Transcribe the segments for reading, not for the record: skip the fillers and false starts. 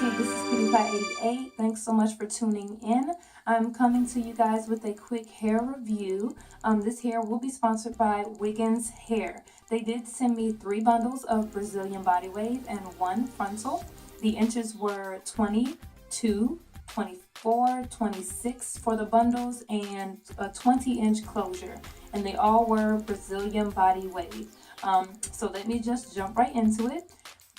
YouTube, this is PewDiePie88. Thanks so much for tuning in. I'm coming to you guys with a quick hair review. This hair will be sponsored by Wiggins Hair. They did send me 3 bundles of Brazilian Body Wave and 1 Frontal. The inches were 22, 24, 26 for the bundles, and a 20-inch closure. And they all were Brazilian Body Wave. So let me just jump right into it.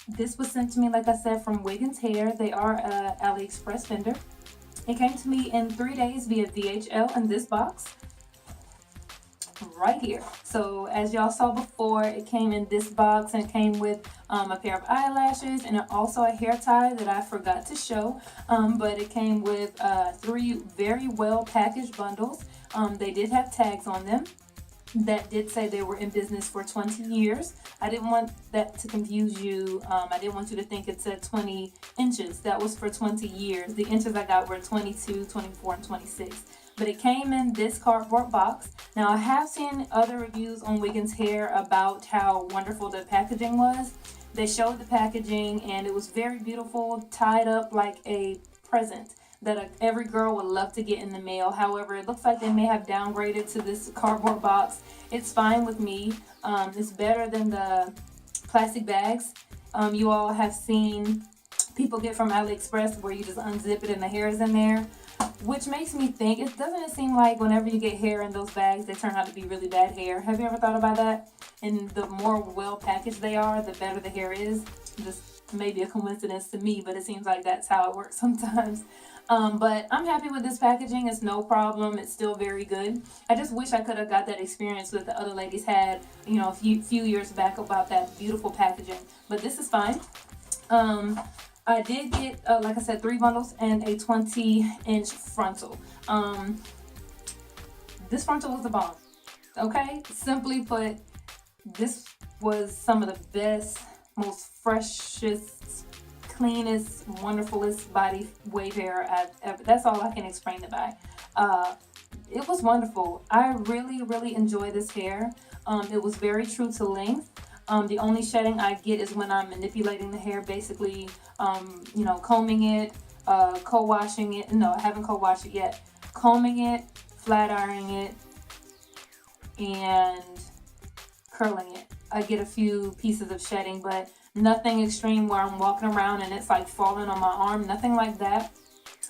This was sent to me, like I said, from Wiggins Hair. They are an AliExpress vendor. It came to me in 3 days via DHL in this box right here. So as y'all saw before, it came in this box and it came with a pair of eyelashes and also a hair tie that I forgot to show. But it came with 3 very well packaged bundles. They did have tags on them that did say they were in business for 20 years. I didn't want that to confuse you. I didn't want you to think it said 20 inches. That was for 20 years. The inches I got were 22, 24, and 26. But it came in this cardboard box. Now, I have seen other reviews on Wiggins Hair about how wonderful the packaging was. They showed the packaging and it was very beautiful, tied up like a present that every girl would love to get in the mail. However, it looks like they may have downgraded to this cardboard box. It's fine with me. It's better than the plastic bags you all have seen people get from AliExpress where you just unzip it and the hair is in there, which makes me think, doesn't it seem like whenever you get hair in those bags, they turn out to be really bad hair? Have you ever thought about that? And the more well packaged they are, the better the hair is. Just maybe a coincidence to me, but it seems like that's how it works sometimes. But I'm happy with this packaging. It's no problem. It's still very good. I just wish I could have got that experience that the other ladies had, you know, a few years back about that beautiful packaging. But this is fine. I did get, like I said, 3 bundles and a 20-inch frontal. This frontal was a bomb. Okay? Simply put, this was some of the best, most freshest, cleanest, wonderfulest body wave hair I've ever. That's all I can explain it by. It was wonderful. I really enjoy this hair. It was very true to length. The only shedding I get is when I'm manipulating the hair, basically, you know, combing it, co-washing it. No, I haven't co-washed it yet. Combing it, flat ironing it, and curling it. I get a few pieces of shedding, but nothing extreme where I'm walking around and it's like falling on my arm. Nothing like that.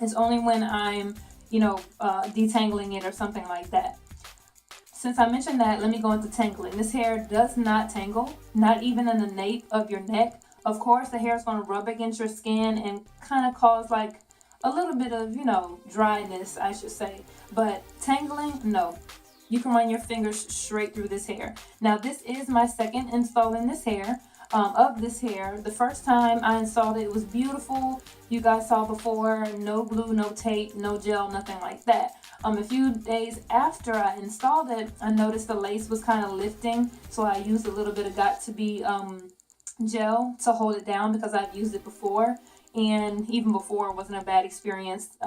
It's only when I'm, you know, detangling it or something like that. Since I mentioned that, let me go into tangling. This hair does not tangle, not even in the nape of your neck. Of course, the hair is going to rub against your skin and kind of cause like a little bit of, you know, dryness, I should say. But tangling, no. You can run your fingers straight through this hair. Now, this is my second install in this hair. Of this hair. The first time I installed it, it was beautiful. You guys saw before, no glue, no tape, no gel, nothing like that. A few days after I installed it, I noticed the lace was kind of lifting, so I used a little bit of Got2b gel to hold it down because I've used it before, and even before it wasn't a bad experience.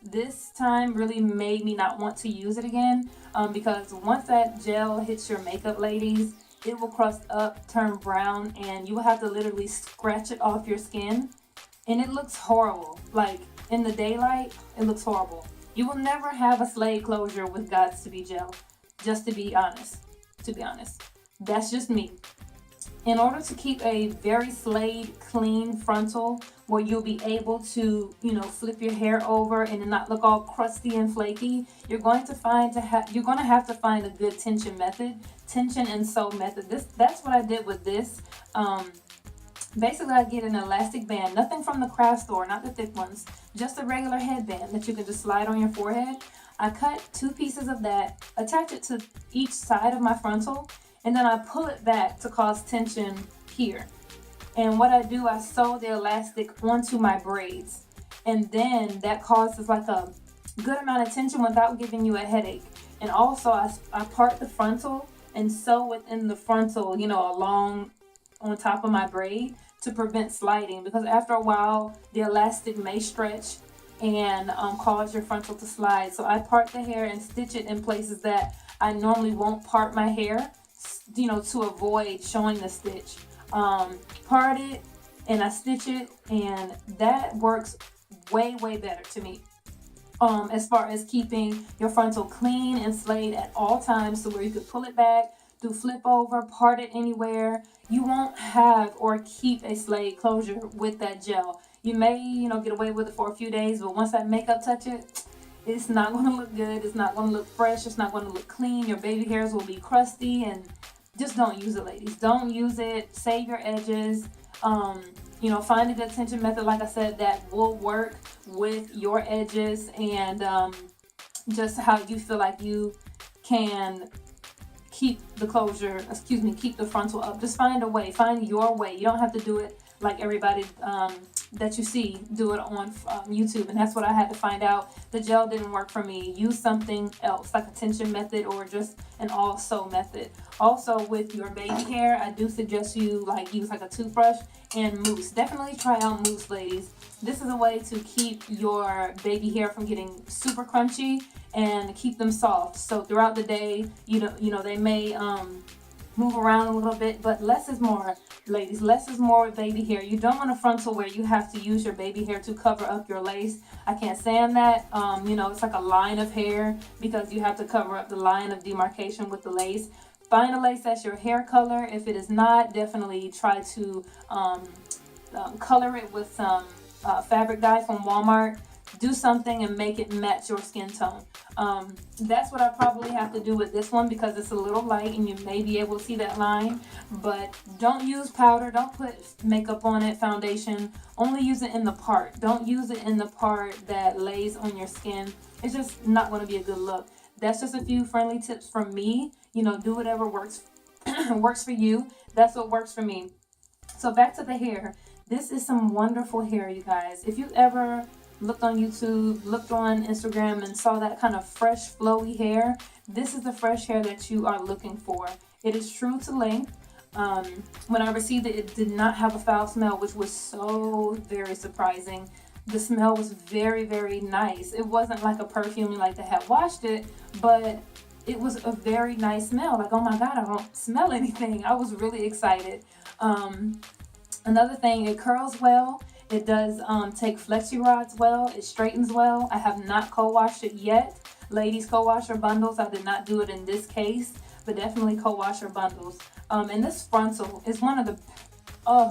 This time really made me not want to use it again, because once that gel hits your makeup, ladies, it will crust up, turn brown, and you will have to literally scratch it off your skin. And it looks horrible. Like, in the daylight, it looks horrible. You will never have a Slade closure with Got2b gel. Just to be honest. That's just me. In order to keep a very Slade clean frontal where you'll be able to, you know, flip your hair over and not look all crusty and flaky, you're going to have to find a good tension and sew method. That's what I did with this. Basically, I get an elastic band, nothing from the craft store, not the thick ones, just a regular headband that you can just slide on your forehead. I cut 2 pieces of that, attach it to each side of my frontal, and then I pull it back to cause tension here. And what I do, I sew the elastic onto my braids, and then that causes like a good amount of tension without giving you a headache. And also, I part the frontal and sew within the frontal, you know, along on top of my braid to prevent sliding, because after a while the elastic may stretch and cause your frontal to slide. So I part the hair and stitch it in places that I normally won't part my hair, you know, to avoid showing the stitch. Part it and I stitch it, and that works way better to me. As far as keeping your frontal clean and slayed at all times, so where you could pull it back, do flip over, part it anywhere. You won't have or keep a slayed closure with that gel. You may, get away with it for a few days, but once that makeup touch it, it's not going to look good. It's not going to look fresh. It's not going to look clean. Your baby hairs will be crusty, and just don't use it, ladies. Don't use it. Save your edges. Find a good tension method, like I said, that will work with your edges and just how you feel like you can keep the closure, keep the frontal up. Just find a way, find your way. You don't have to do it like everybody that you see do it on YouTube, and that's what I had to find out. The gel didn't work for me. Use something else, like a tension method or just an all sew method. Also, with your baby hair, I do suggest you use like a toothbrush and mousse. Definitely try out mousse, ladies. This is a way to keep your baby hair from getting super crunchy and keep them soft. So throughout the day, they may move around a little bit, but less is more, ladies. Less is more with baby hair. You don't want a frontal where you have to use your baby hair to cover up your lace. I can't stand that. It's like a line of hair because you have to cover up the line of demarcation with the lace. Find a lace that's your hair color. If it is not, definitely try to color it with some fabric dye from Walmart. Do something and make it match your skin tone. That's what I probably have to do with this one because it's a little light and you may be able to see that line. But don't use powder. Don't put makeup on it, foundation. Only use it in the part. Don't use it in the part that lays on your skin. It's just not going to be a good look. That's just a few friendly tips from me. Do whatever works works for you. That's what works for me. So back to the hair. This is some wonderful hair, you guys. If you ever looked on YouTube, looked on Instagram, and saw that kind of fresh, flowy hair, this is the fresh hair that you are looking for. It is true to length. When I received it, it did not have a foul smell, which was so very surprising. The smell was very, very nice. It wasn't like a perfume like they had washed it, but it was a very nice smell. Like, oh my God, I don't smell anything. I was really excited. Another thing, it curls well. It does take flexi rods well. It straightens well. I have not co-washed it yet. Ladies, co-wash your bundles. I did not do it in this case, but definitely co-wash your bundles. And this frontal is one of the,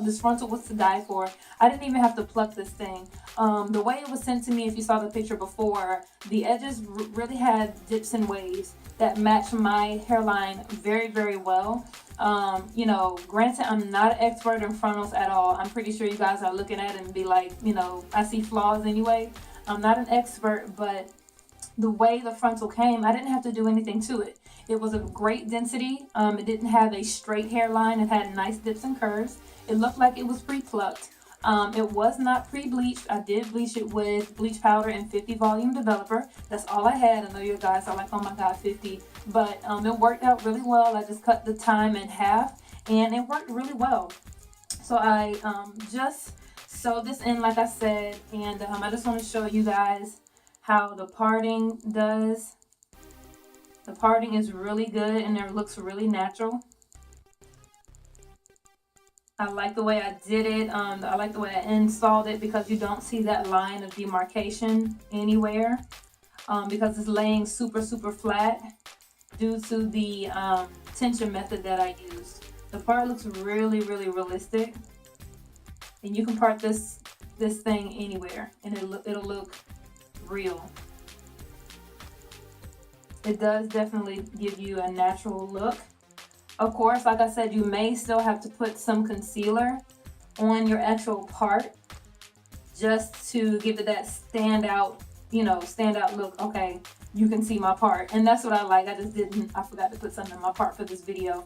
this frontal was to die for. I didn't even have to pluck this thing. The way it was sent to me, if you saw the picture before, the edges really had dips and waves that match my hairline very, very well. Granted, I'm not an expert in frontals at all. I'm pretty sure you guys are looking at it and be like, I see flaws anyway. I'm not an expert, but the way the frontal came, I didn't have to do anything to it. It was a great density. It didn't have a straight hairline. It had nice dips and curves. It looked like it was pre-plucked. It was not pre-bleached. I did bleach it with bleach powder and 50 volume developer. That's all I had. I know you guys are like, oh my God, 50. But it worked out really well. I just cut the time in half and it worked really well. So I just sewed this in like I said, and I just want to show you guys how the parting does. The parting is really good and it looks really natural. I like the way I did it. I like the way I installed it because you don't see that line of demarcation anywhere because it's laying super, super flat due to the tension method that I used. The part looks really, really realistic, and you can part this thing anywhere and it'll look real. It does definitely give you a natural look. Of course, like I said, you may still have to put some concealer on your actual part just to give it that standout look. Okay, you can see my part. And that's what I like. I forgot to put something in my part for this video.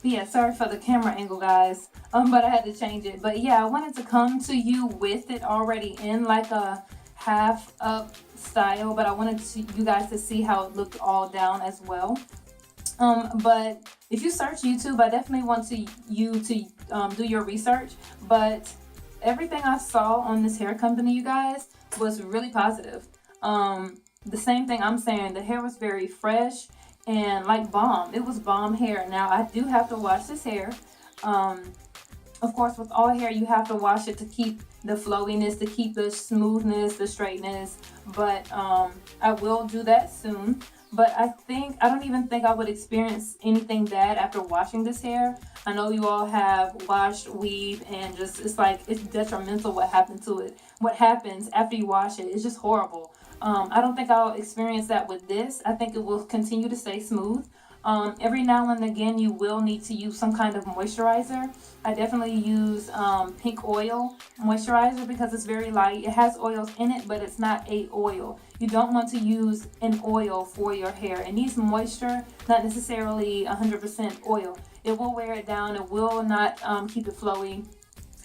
But yeah, sorry for the camera angle, guys. But I had to change it. But yeah, I wanted to come to you with it already in like a half up style, but I wanted you guys to see how it looked all down as well. But if you search YouTube, I definitely want you to do your research. But everything I saw on this hair company, you guys, was really positive. The same thing I'm saying, the hair was very fresh and like bomb. It was bomb hair. Now I do have to wash this hair. Of course, with all hair, you have to wash it to keep the flowiness, to keep the smoothness, the straightness. But I will do that soon. But I don't even think I would experience anything bad after washing this hair. I know you all have washed, weave, and just, it's like, it's detrimental what happened to it. What happens after you wash it, it's just horrible. I don't think I'll experience that with this. I think it will continue to stay smooth. Every now and again, you will need to use some kind of moisturizer. I definitely use pink oil moisturizer because it's very light. It has oils in it, but it's not a oil. You don't want to use an oil for your hair. It needs moisture, not necessarily 100% oil. It will wear it down. It will not keep it flowy.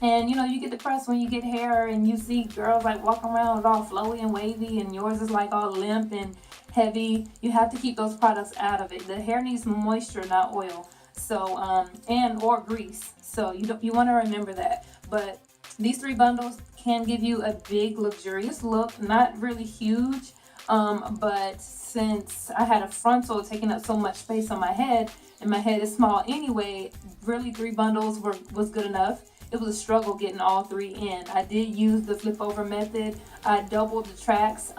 And you get depressed when you get hair and you see girls like walking around with all flowy and wavy, and yours is like all limp and heavy. You have to keep those products out of it. The hair needs moisture, not oil. So, and or grease. So you want to remember that. But these 3 bundles can give you a big, luxurious look. Not really huge, but since I had a frontal taking up so much space on my head, and my head is small anyway, really 3 bundles was good enough. It was a struggle getting all 3 in. I did use the flip over method. I doubled the tracks.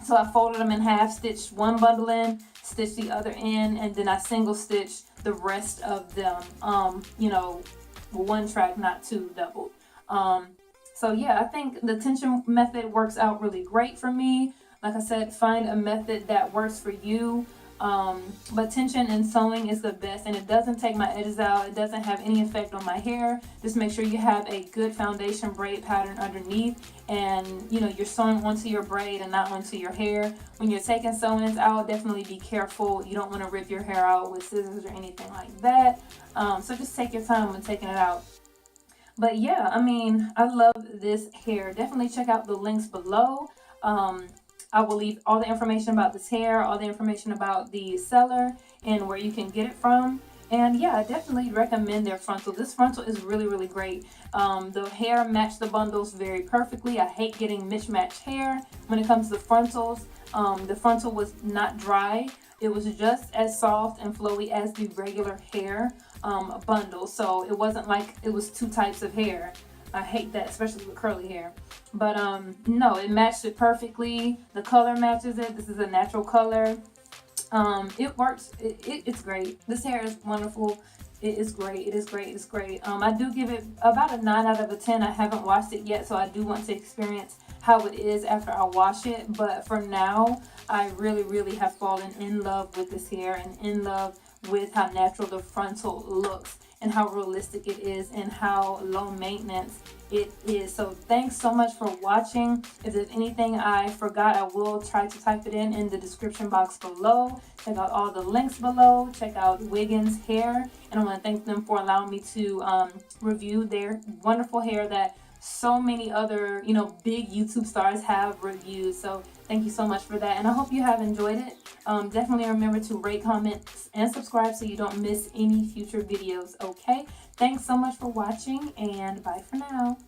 So I folded them in half, stitched one bundle in, stitched the other in, and then I single stitched the rest of them. One track, not 2 doubled. So yeah, I think the tension method works out really great for me. Like I said, find a method that works for you. But tension and sewing is the best, and it doesn't take my edges out. It doesn't have any effect on my hair. Just make sure you have a good foundation braid pattern underneath, and you're sewing onto your braid and not onto your hair. When you're taking sewings out, definitely be careful. You don't want to rip your hair out with scissors or anything like that. So just take your time when taking it out. But yeah, I mean, I love this hair. Definitely check out the links below. I will leave all the information about this hair, all the information about the seller, and where you can get it from. And yeah, I definitely recommend their frontal. This frontal is really, really great. The hair matched the bundles very perfectly. I hate getting mismatched hair when it comes to frontals. The frontal was not dry. It was just as soft and flowy as the regular hair bundle. So it wasn't like it was 2 types of hair. I hate that, especially with curly hair. But no, it matched it perfectly. The color matches it. This is a natural color. It works. It's great. This hair is wonderful. It is great. It is great. It's great. I do give it about a 9 out of a 10. I haven't washed it yet, so I do want to experience how it is after I wash it. But for now, I really, really have fallen in love with this hair and in love with how natural the frontal looks and how realistic it is and how low maintenance it is. So thanks so much for watching. If there's anything I forgot, I will try to type it in the description box below. Check out all the links below. Check out Wiggins hair, and I want to thank them for allowing me to review their wonderful hair that so many other big YouTube stars have reviewed. So thank you so much for that, and I hope you have enjoyed it. Definitely remember to rate, comment, and subscribe so you don't miss any future videos. Okay, thanks so much for watching, and bye for now.